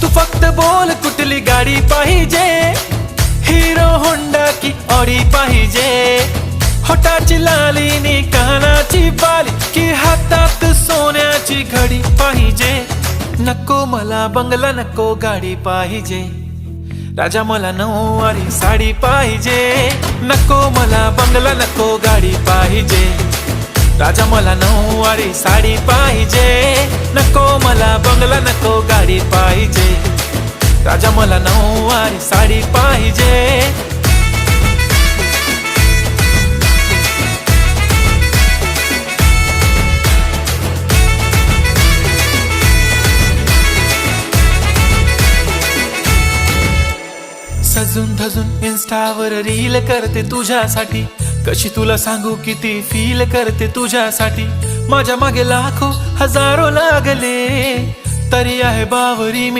तू फक्त बोल कुठली गाडी पाहिजे, हिरो होंडा की ऑडी पाहिजे, होटाची लाली नी कानाची बाली की हातात सोन्याची घडी पाहिजे. नको मला बंगला नको गाडी पाहिजे, राजा मला नऊवारी साडी पाहिजे. नको मला बंगला नको गाडी पाहिजे, राजा मला नऊवारी साडी पाहिजे. नको मला बंगला नको गाडी पाहिजे, राजा मला नऊवारी साडी पाहिजे. सजून धजून इन्स्टावर रील करते तुझ्यासाठी, कशी तुला सांगू किती फील करते तुझ्यासाठी. माझ्या मागे लाखो हजारो लागले, तरी आहे बावरी मी